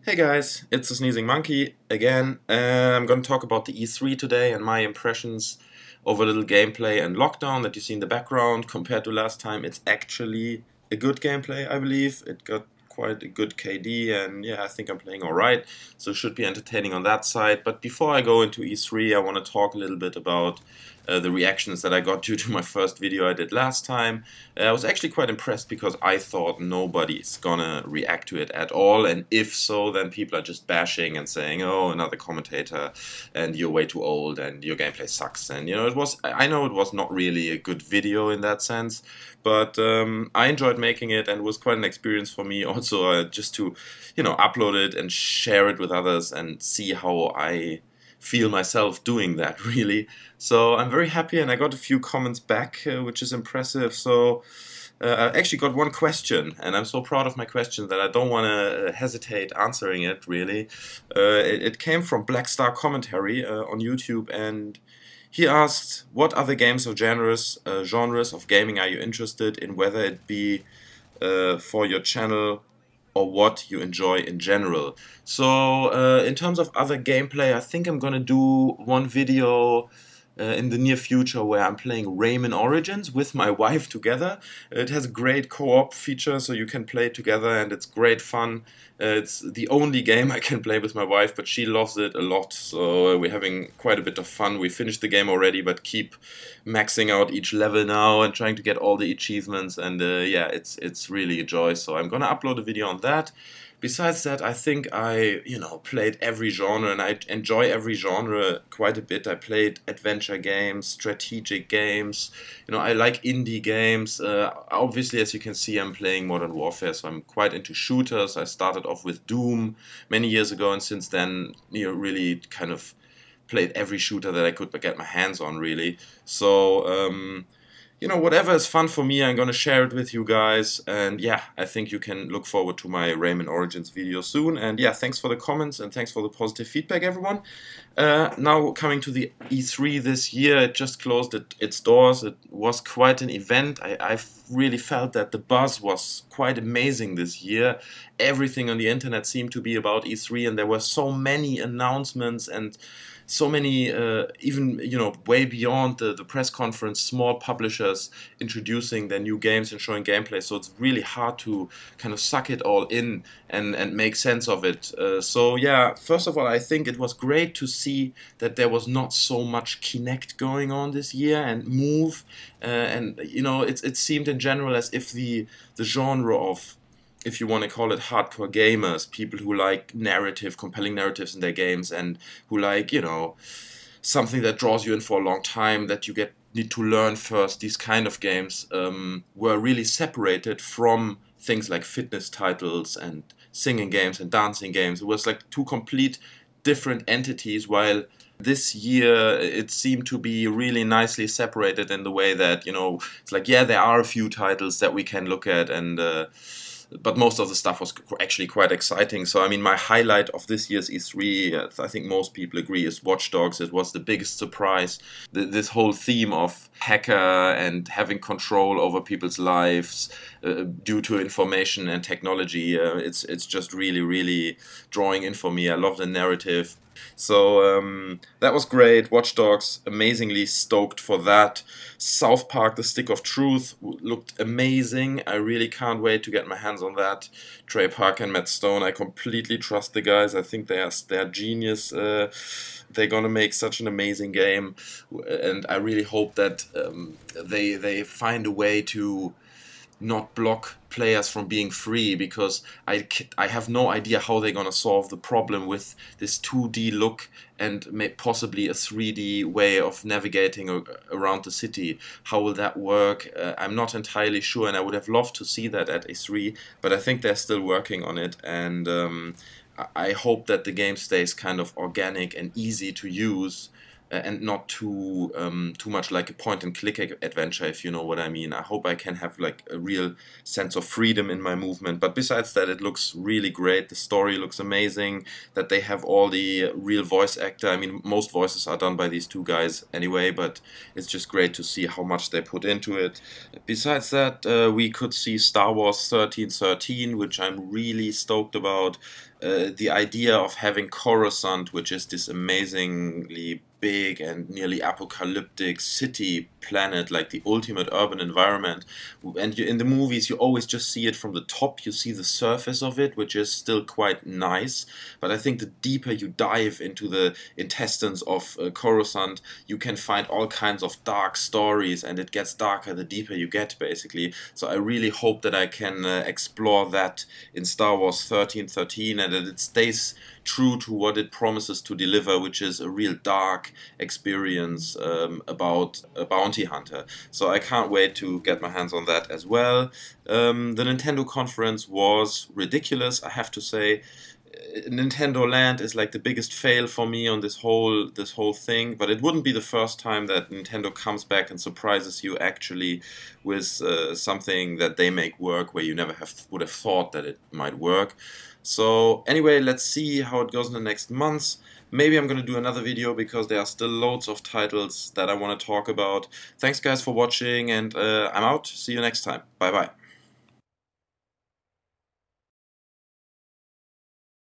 Hey guys, it's the Sneezing Monkey again. I'm going to talk about the E3 today and my impressions of a little gameplay and lockdown that you see in the background. Compared to last time, it's actually a good gameplay, I believe. It got quite a good KD, and yeah, I think I'm playing alright, so it should be entertaining on that side. But before I go into E3, I want to talk a little bit about the reactions that I got due to my first video I did last time. I was actually quite impressed because I thought nobody's gonna react to it at all, and if so, then people are just bashing and saying, oh, another commentator, and you're way too old, and your gameplay sucks. And you know, I know it was not really a good video in that sense, but I enjoyed making it, and it was quite an experience for me also, just to, upload it and share it with others and see how I feel myself doing that, really. So I'm very happy, and I got a few comments back, which is impressive. So I actually got one question, and I'm so proud of my question that I don't want to hesitate answering it, really. It came from Black Star Commentary on YouTube, and he asked, what other games or genres of gaming are you interested in, whether it be for your channel or what you enjoy in general. So in terms of other gameplay, I think I'm gonna do one video in the near future where I'm playing Rayman Origins with my wife together. It has a great co-op feature, so you can play together, and it's great fun. It's the only game I can play with my wife, but she loves it a lot, so we're having quite a bit of fun. We finished the game already, but keep maxing out each level now and trying to get all the achievements, and yeah, it's really a joy. So I'm gonna upload a video on that. Besides that, I think I, played every genre, and I enjoy every genre quite a bit. I played adventure games, strategic games, I like indie games. Obviously, as you can see, I'm playing Modern Warfare, so I'm quite into shooters. I started off with Doom many years ago, and since then, really kind of played every shooter that I could get my hands on, really. So, whatever is fun for me, I'm gonna share it with you guys. And yeah, I think you can look forward to my Rayman Origins video soon. And yeah, thanks for the comments and thanks for the positive feedback, everyone. Now coming to the E3 this year, it just closed its doors. It was quite an event. I really felt that the buzz was quite amazing this year. Everything on the internet seemed to be about E3, and there were so many announcements and so many, even, way beyond the press conference, small publishers introducing their new games and showing gameplay. So it's really hard to kind of suck it all in and make sense of it. So yeah, first of all, I think it was great to see that there was not so much Kinect going on this year and Move. And, it seemed in general as if the genre of, if you want to call it, hardcore gamers, people who like compelling narratives in their games, and who like, something that draws you in for a long time, that you need to learn first, these kind of games were really separated from things like fitness titles and singing games and dancing games. It was like two complete different entities, while this year it seemed to be really nicely separated in the way that, it's like, yeah, there are a few titles that we can look at, and but most of the stuff was actually quite exciting. So, I mean, my highlight of this year's E3, I think most people agree, is Watch Dogs. It was the biggest surprise. This whole theme of hacker and having control over people's lives due to information and technology, it's just really, really drawing in for me. I love the narrative. So that was great. Watch Dogs, amazingly stoked for that. South Park, The Stick of Truth looked amazing. I really can't wait to get my hands on that. Trey Parker and Matt Stone, I completely trust the guys. I think they're genius. They're gonna make such an amazing game, and I really hope that they find a way to not block players from being free, because I have no idea how they're going to solve the problem with this 2D look and possibly a 3D way of navigating around the city. How will that work? I'm not entirely sure, and I would have loved to see that at E3, but I think they're still working on it, and I hope that the game stays kind of organic and easy to use, and not too much like a point-and-click adventure, if you know what I mean. I hope I can have like a real sense of freedom in my movement. But besides that, it looks really great. The story looks amazing. That they have all the real voice actor. I mean, most voices are done by these two guys anyway, but it's just great to see how much they put into it. Besides that, we could see Star Wars 1313, which I'm really stoked about. the idea of having Coruscant, which is this amazingly big and nearly apocalyptic city planet, like the ultimate urban environment. And in the movies you always just see it from the top, you see the surface of it, which is still quite nice, but I think the deeper you dive into the intestines of Coruscant, you can find all kinds of dark stories, and it gets darker the deeper you get, basically. So I really hope that I can explore that in Star Wars 1313, and that it stays true to what it promises to deliver, which is a real dark experience about a bounty hunter. So I can't wait to get my hands on that as well. The Nintendo conference was ridiculous, I have to say. Nintendo Land is like the biggest fail for me on this whole thing, but it wouldn't be the first time that Nintendo comes back and surprises you actually with something that they make work where you never would have thought that it might work. So anyway, let's see how it goes in the next months. Maybe I'm going to do another video because there are still loads of titles that I want to talk about. Thanks guys for watching, and I'm out. See you next time. Bye bye.